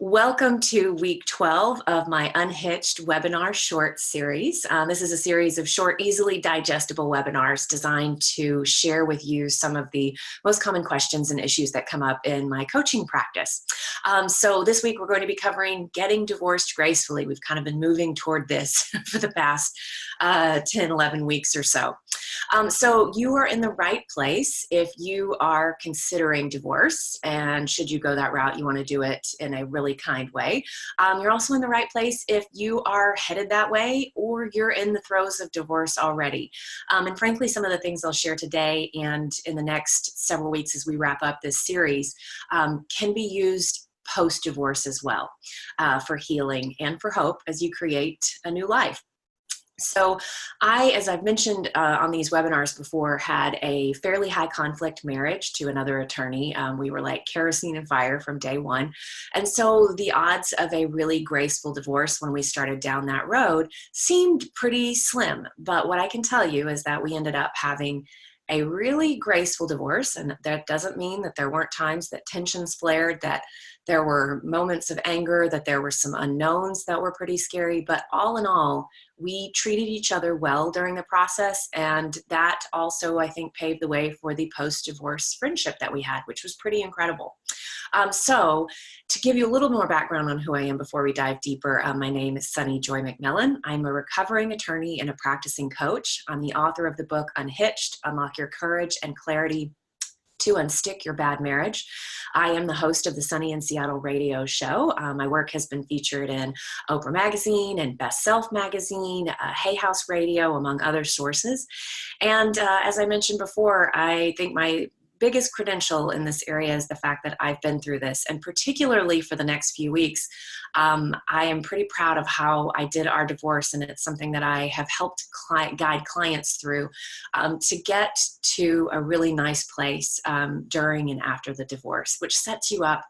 Welcome to week 12 of my Unhitched webinar short series. This is a series of short, easily digestible webinars designed to share with you some of the most common questions and issues that come up in my coaching practice. So this week we're going to be covering getting divorced gracefully. We've kind of been moving toward this for the past 10, 11 weeks or so. So you are in the right place if you are considering divorce, and should you go that route, you want to do it in a really kind way. You're also in the right place if you are headed that way or you're in the throes of divorce already. And frankly, some of the things I'll share today and in the next several weeks as we wrap up this series can be used post-divorce as well, for healing and for hope as you create a new life. So as I've mentioned on these webinars before, had a fairly high conflict marriage to another attorney. We were like kerosene and fire from day one. And so the odds of a really graceful divorce when we started down that road seemed pretty slim. But what I can tell you is that we ended up having a really graceful divorce. And that doesn't mean that there weren't times that tensions flared, that there were moments of anger, that there were some unknowns that were pretty scary. But all in all, we treated each other well during the process. And that also, I think, paved the way for the post-divorce friendship that we had, which was pretty incredible. So to give you a little more background on who I am before we dive deeper, my name is Sunny Joy McMillan. I'm a recovering attorney and a practicing coach. I'm the author of the book Unhitched, Unlock Your Courage and Clarity to Unstick Your Bad Marriage. I am the host of the Sunny in Seattle radio show. My work has been featured in Oprah Magazine and Best Self Magazine, Hay House Radio, among other sources. And as I mentioned before, I think my biggest credential in this area is the fact that I've been through this, and particularly for the next few weeks, I am pretty proud of how I did our divorce, and it's something that I have helped guide clients through to get to a really nice place during and after the divorce, which sets you up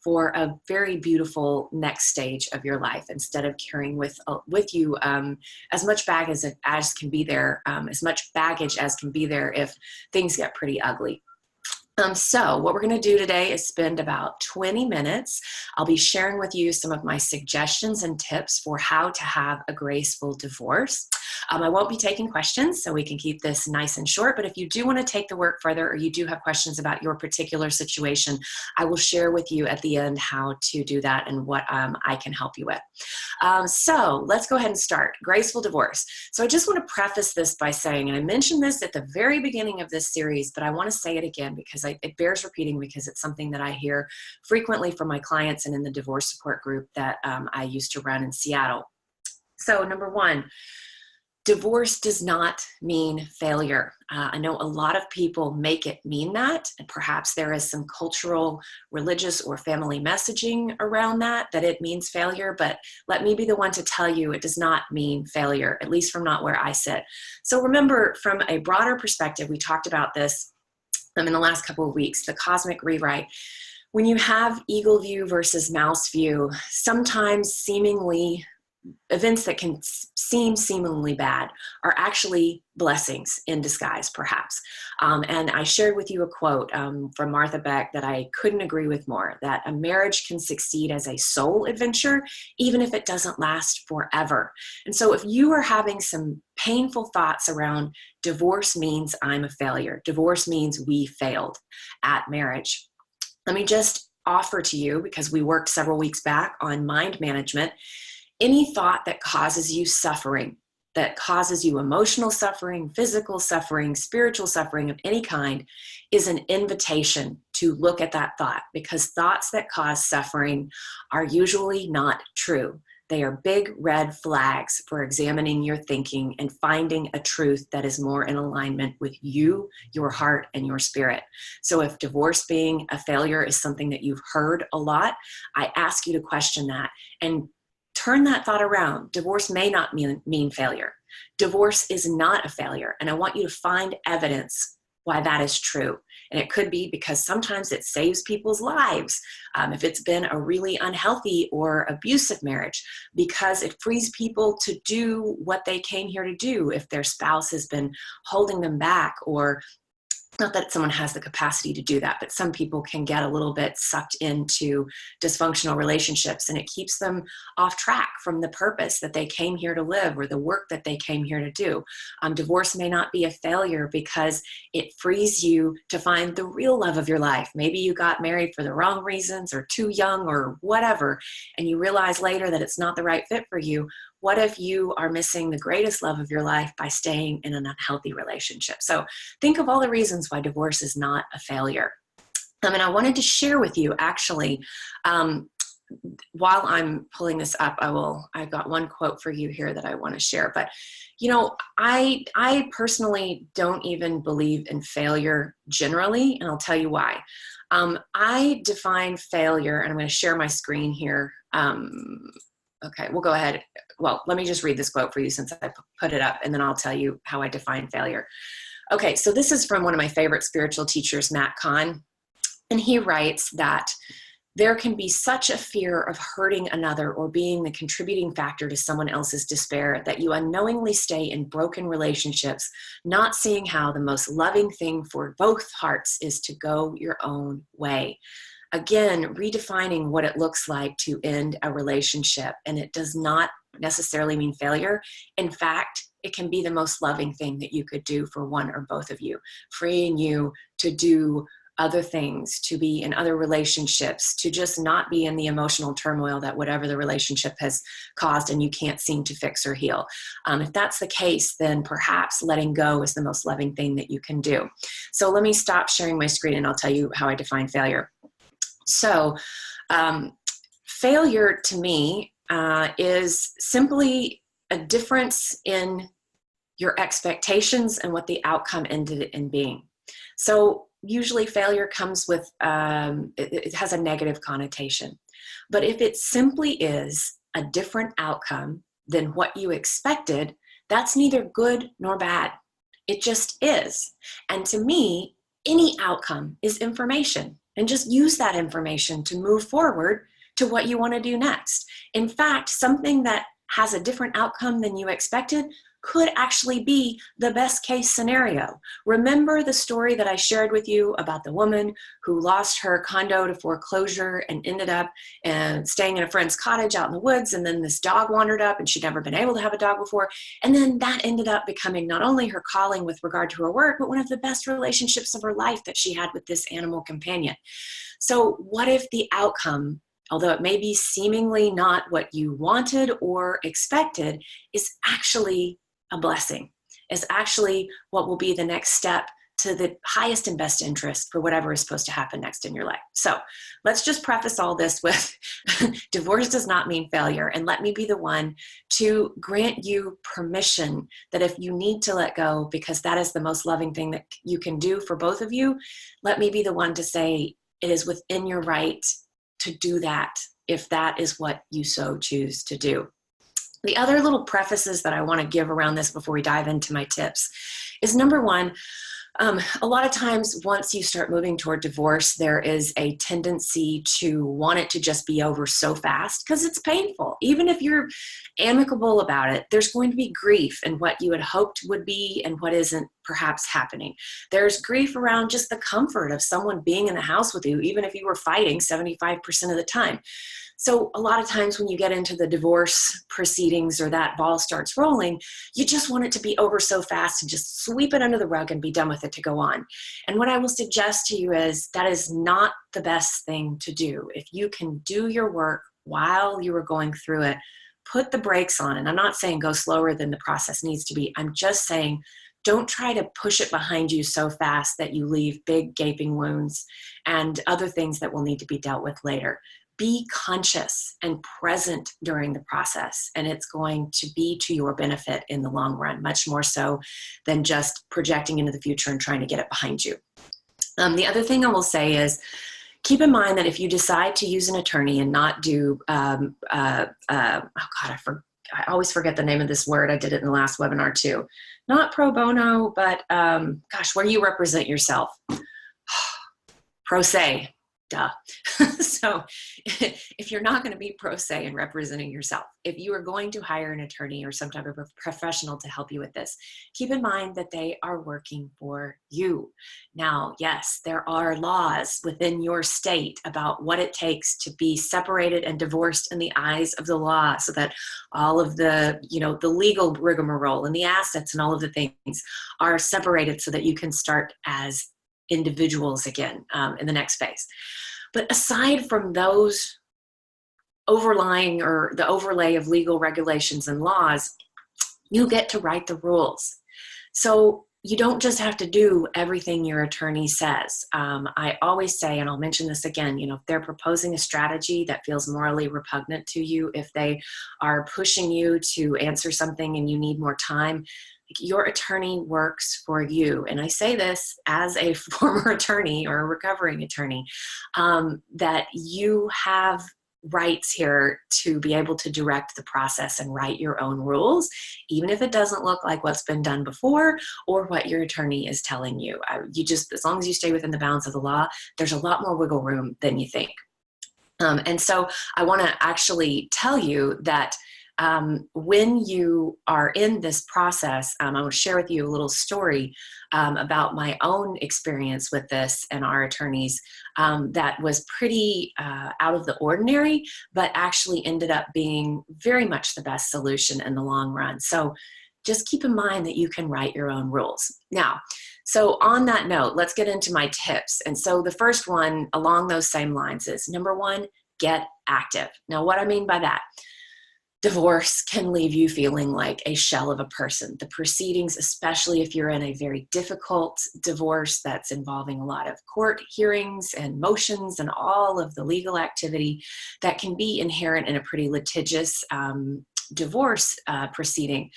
for a very beautiful next stage of your life, instead of carrying with you as much baggage as can be there, as much baggage as can be there if things get pretty ugly. So what we're going to do today is spend about 20 minutes. I'll be sharing with you some of my suggestions and tips for how to have a graceful divorce. I won't be taking questions, so we can keep this nice and short, but if you do want to take the work further, or you do have questions about your particular situation, I will share with you at the end how to do that and what I can help you with. So let's go ahead and start. Graceful divorce. So I just want to preface this by saying, and I mentioned this at the very beginning of this series, but I want to say it again because it bears repeating, because it's something that I hear frequently from my clients and in the divorce support group that I used to run in Seattle. So number one, divorce does not mean failure. I know a lot of people make it mean that, and perhaps there is some cultural, religious, or family messaging around that it means failure, but let me be the one to tell you it does not mean failure, at least from not where I sit. So remember, from a broader perspective, we talked about this in the last couple of weeks, the cosmic rewrite. When you have eagle view versus mouse view, sometimes events that can seem seemingly bad are actually blessings in disguise, perhaps. And I shared with you a quote from Martha Beck that I couldn't agree with more, that a marriage can succeed as a soul adventure, even if it doesn't last forever. And so if you are having some painful thoughts around divorce means I'm a failure, divorce means we failed at marriage, let me just offer to you, because we worked several weeks back on mind management, any thought that causes you suffering, that causes you emotional suffering, physical suffering, spiritual suffering of any kind, is an invitation to look at that thought, because thoughts that cause suffering are usually not true. They are big red flags for examining your thinking and finding a truth that is more in alignment with you, your heart, and your spirit. So if divorce being a failure is something that you've heard a lot, I ask you to question that and turn that thought around. Divorce may not mean failure. Divorce is not a failure. And I want you to find evidence why that is true. And it could be because sometimes it saves people's lives. If it's been a really unhealthy or abusive marriage, because it frees people to do what they came here to do. If their spouse has been holding them back or Not that someone has the capacity to do that, but some people can get a little bit sucked into dysfunctional relationships, and it keeps them off track from the purpose that they came here to live or the work that they came here to do. Divorce may not be a failure because it frees you to find the real love of your life. Maybe you got married for the wrong reasons or too young or whatever, and you realize later that it's not the right fit for you. What if you are missing the greatest love of your life by staying in an unhealthy relationship? So think of all the reasons why divorce is not a failure. And I wanted to share with you, actually, while I'm pulling this up, I've got one quote for you here that I want to share. But, I personally don't even believe in failure generally, and I'll tell you why. I define failure, and I'm going to share my screen here. Okay, we'll go ahead. Well, let me just read this quote for you since I put it up, and then I'll tell you how I define failure. Okay, so this is from one of my favorite spiritual teachers, Matt Kahn, and he writes that there can be such a fear of hurting another or being the contributing factor to someone else's despair that you unknowingly stay in broken relationships, not seeing how the most loving thing for both hearts is to go your own way. Again, redefining what it looks like to end a relationship. And it does not necessarily mean failure. In fact, it can be the most loving thing that you could do for one or both of you, freeing you to do other things, to be in other relationships, to just not be in the emotional turmoil that whatever the relationship has caused and you can't seem to fix or heal. If that's the case, then perhaps letting go is the most loving thing that you can do. So let me stop sharing my screen and I'll tell you how I define failure. So failure to me is simply a difference in your expectations and what the outcome ended in being. So usually failure comes with, it has a negative connotation. But if it simply is a different outcome than what you expected, that's neither good nor bad. It just is. And to me, any outcome is information. And just use that information to move forward to what you want to do next. In fact, something that has a different outcome than you expected could actually be the best case scenario. Remember the story that I shared with you about the woman who lost her condo to foreclosure and ended up staying in a friend's cottage out in the woods, and then this dog wandered up and she'd never been able to have a dog before. And then that ended up becoming not only her calling with regard to her work, but one of the best relationships of her life that she had with this animal companion. So what if the outcome, although it may be seemingly not what you wanted or expected, is actually a blessing, is actually what will be the next step to the highest and best interest for whatever is supposed to happen next in your life. So let's just preface all this with divorce does not mean failure. And let me be the one to grant you permission that if you need to let go, because that is the most loving thing that you can do for both of you, let me be the one to say it is within your right to do that if that is what you so choose to do. The other little prefaces that I want to give around this before we dive into my tips is, number one, a lot of times once you start moving toward divorce, there is a tendency to want it to just be over so fast because it's painful. Even if you're amicable about it, there's going to be grief in what you had hoped would be and what isn't perhaps happening. There's grief around just the comfort of someone being in the house with you, even if you were fighting 75% of the time. So a lot of times when you get into the divorce proceedings or that ball starts rolling, you just want it to be over so fast and just sweep it under the rug and be done with it to go on. And what I will suggest to you is that is not the best thing to do. If you can do your work while you are going through it, put the brakes on. And I'm not saying go slower than the process needs to be. I'm just saying don't try to push it behind you so fast that you leave big gaping wounds and other things that will need to be dealt with later. Be conscious and present during the process, and it's going to be to your benefit in the long run, much more so than just projecting into the future and trying to get it behind you. The other thing I will say is keep in mind that if you decide to use an attorney and not do, I always forget the name of this word. I did it in the last webinar too. Not pro bono, but where you represent yourself. Pro se. duh. So if you're not going to be pro se and representing yourself, if you are going to hire an attorney or some type of a professional to help you with this, keep in mind that they are working for you. Now, yes, there are laws within your state about what it takes to be separated and divorced in the eyes of the law, so that all of the, the legal rigmarole and the assets and all of the things are separated so that you can start as individuals again in the next phase. But aside from those overlying or the overlay of legal regulations and laws, you get to write the rules. So you don't just have to do everything your attorney says. I always say, and I'll mention this again, if they're proposing a strategy that feels morally repugnant to you, if they are pushing you to answer something and you need more time, your attorney works for you. And I say this as a former attorney or a recovering attorney, that you have rights here to be able to direct the process and write your own rules, even if it doesn't look like what's been done before or what your attorney is telling you. As long as you stay within the bounds of the law, there's a lot more wiggle room than you think. And so I want to actually tell you that when you are in this process, I want to share with you a little story about my own experience with this and our attorneys that was pretty out of the ordinary, but actually ended up being very much the best solution in the long run. So just keep in mind that you can write your own rules. Now, so on that note, let's get into my tips. And so the first one along those same lines is, number one, get active. Now, what I mean by that, divorce can leave you feeling like a shell of a person. The proceedings, especially if you're in a very difficult divorce that's involving a lot of court hearings and motions and all of the legal activity that can be inherent in a pretty litigious divorce proceeding,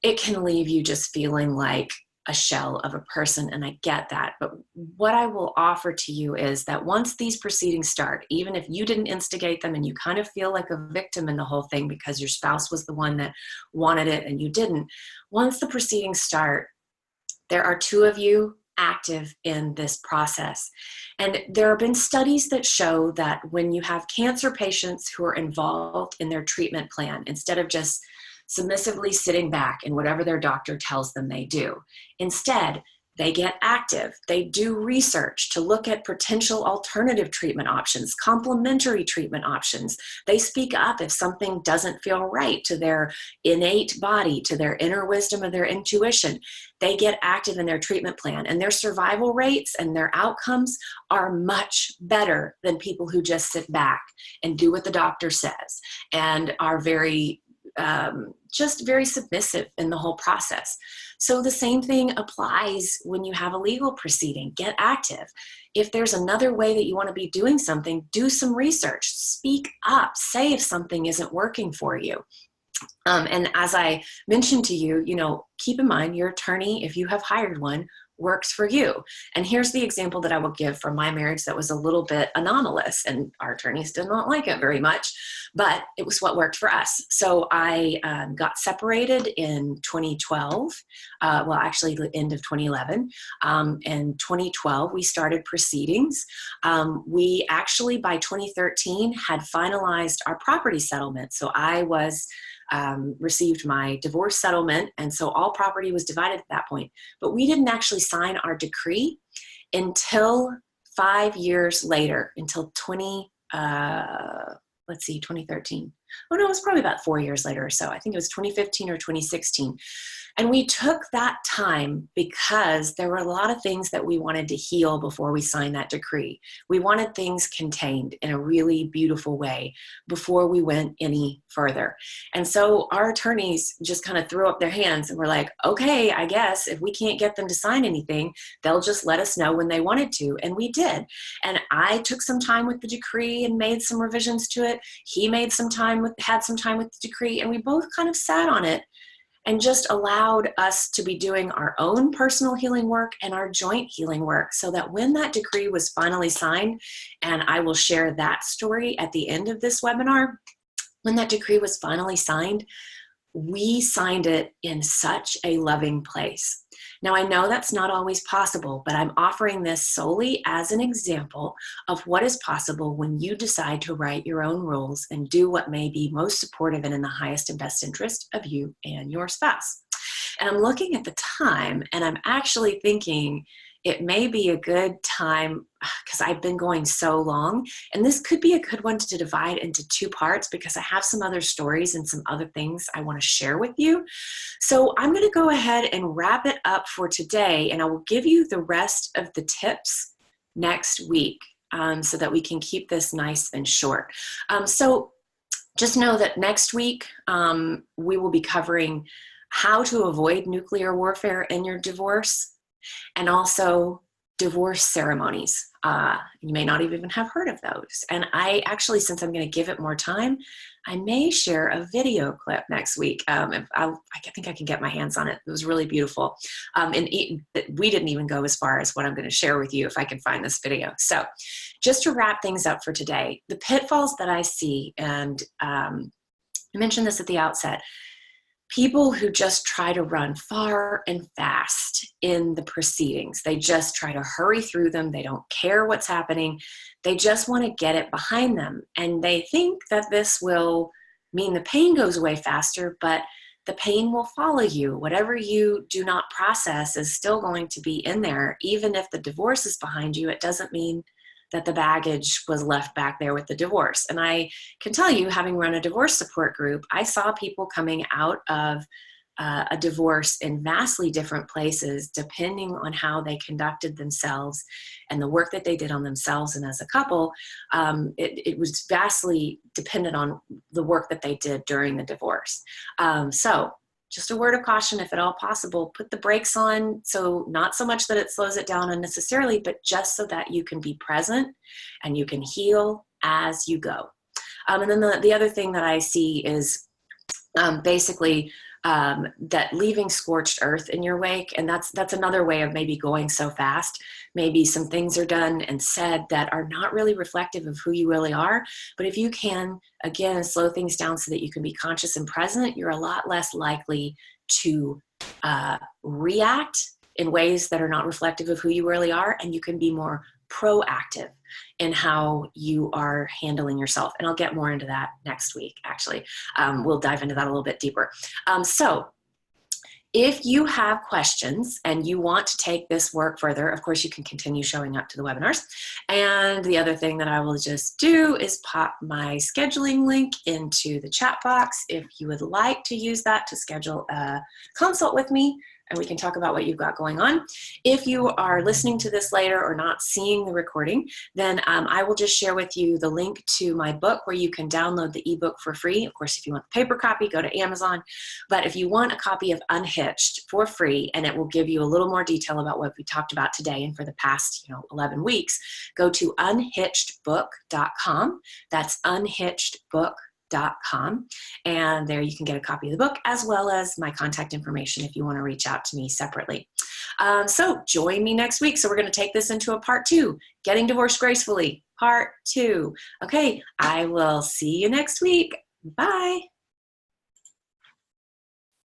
it can leave you just feeling like a shell of a person, and I get that. But what I will offer to you is that once these proceedings start, even if you didn't instigate them and you kind of feel like a victim in the whole thing because your spouse was the one that wanted it and you didn't, once the proceedings start, there are two of you active in this process. And there have been studies that show that when you have cancer patients who are involved in their treatment plan, instead of just submissively sitting back and whatever their doctor tells them they do, instead, they get active. They do research to look at potential alternative treatment options, complementary treatment options. They speak up if something doesn't feel right to their innate body, to their inner wisdom or their intuition. They get active in their treatment plan, and their survival rates and their outcomes are much better than people who just sit back and do what the doctor says and are just very submissive in the whole process. So the same thing applies when you have a legal proceeding. Get active. If there's another way that you want to be doing something, do some research. Speak up. Say if something isn't working for you. And as I mentioned to you, keep in mind your attorney, if you have hired one, works for you. And here's the example that I will give from my marriage that was a little bit anomalous, and our attorneys did not like it very much, but it was what worked for us. So I got separated in 2012, actually the end of 2011. In 2012, we started proceedings. We actually, by 2013, had finalized our property settlement. So I received my divorce settlement, and so all property was divided at that point. But we didn't actually sign our decree until 5 years later, until 2013. Oh no, it was probably about 4 years later or so. I think it was 2015 or 2016. And we took that time because there were a lot of things that we wanted to heal before we signed that decree. We wanted things contained in a really beautiful way before we went any further. And so our attorneys just kind of threw up their hands and were like, okay, I guess if we can't get them to sign anything, they'll just let us know when they wanted to. And we did. And I took some time with the decree and made some revisions to it. He had some time with the decree, and we both kind of sat on it and just allowed us to be doing our own personal healing work and our joint healing work, so that when that decree was finally signed, and I will share that story at the end of this webinar, when that decree was finally signed, we signed it in such a loving place. Now, I know that's not always possible, but I'm offering this solely as an example of what is possible when you decide to write your own rules and do what may be most supportive and in the highest and best interest of you and your spouse. And I'm looking at the time, and I'm actually thinking it may be a good time, because I've been going so long, and this could be a good one to divide into two parts because I have some other stories and some other things I want to share with you. So I'm going to go ahead and wrap it up for today, and I will give you the rest of the tips next week, so that we can keep this nice and short. So just know that next week we will be covering how to avoid nuclear warfare in your divorce, and also divorce ceremonies. You may not even have heard of those. And I actually, since I'm going to give it more time, I may share a video clip next week. I think I can get my hands on it. It was really beautiful. And we didn't even go as far as what I'm going to share with you if I can find this video. So just to wrap things up for today, the pitfalls that I see, and I mentioned this at the outset, people who just try to run far and fast in the proceedings. They just try to hurry through them. They don't care what's happening. They just want to get it behind them. And they think that this will mean the pain goes away faster, but the pain will follow you. Whatever you do not process is still going to be in there. Even if the divorce is behind you, it doesn't mean that the baggage was left back there with the divorce. And I can tell you, having run a divorce support group, I saw people coming out of a divorce in vastly different places, depending on how they conducted themselves and the work that they did on themselves and as a couple. It was vastly dependent on the work that they did during the divorce. So just a word of caution, if at all possible, put the brakes on. So not so much that it slows it down unnecessarily, but just so that you can be present and you can heal as you go. And then the other thing that I see is basically that leaving scorched earth in your wake. And that's another way of maybe going so fast. Maybe some things are done and said that are not really reflective of who you really are. But if you can, again, slow things down so that you can be conscious and present, you're a lot less likely to react in ways that are not reflective of who you really are. And you can be more proactive in how you are handling yourself. And I'll get more into that next week, actually. We'll dive into that a little bit deeper. So if you have questions and you want to take this work further, of course, you can continue showing up to the webinars. And the other thing that I will just do is pop my scheduling link into the chat box if you would like to use that to schedule a consult with me, and we can talk about what you've got going on. If you are listening to this later or not seeing the recording, then I will just share with you the link to my book where you can download the ebook for free. Of course, if you want the paper copy, go to Amazon. But if you want a copy of Unhitched for free, and it will give you a little more detail about what we talked about today and for the past 11 weeks, go to unhitchedbook.com. That's unhitchedbook.com. And there you can get a copy of the book as well as my contact information if you want to reach out to me separately. So join me next week. So we're going to take this into a part 2, Getting Divorced Gracefully, part 2. Okay, I will see you next week. Bye.